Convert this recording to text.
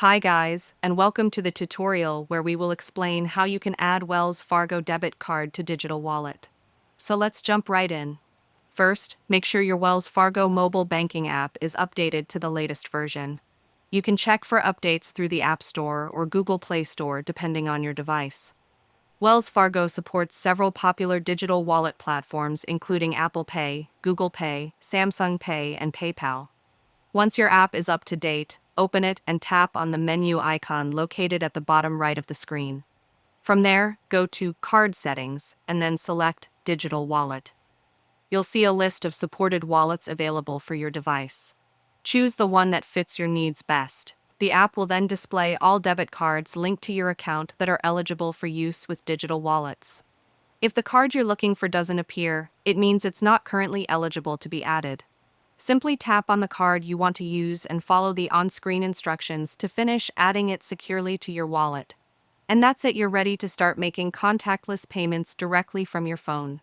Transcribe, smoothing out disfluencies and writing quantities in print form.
Hi guys, and welcome to the tutorial where we will explain how you can add Wells Fargo debit card to digital wallet. So let's jump right in. First, make sure your Wells Fargo mobile banking app is updated to the latest version. You can check for updates through the App Store or Google Play Store depending on your device. Wells Fargo supports several popular digital wallet platforms including Apple Pay, Google Pay, Samsung Pay, and PayPal. Once your app is up to date, open it and tap on the menu icon located at the bottom right of the screen. From there, go to Card Settings and then select Digital Wallet. You'll see a list of supported wallets available for your device. Choose the one that fits your needs best. The app will then display all debit cards linked to your account that are eligible for use with digital wallets. If the card you're looking for doesn't appear, it means it's not currently eligible to be added. Simply tap on the card you want to use and follow the on-screen instructions to finish adding it securely to your wallet. And that's it, you're ready to start making contactless payments directly from your phone.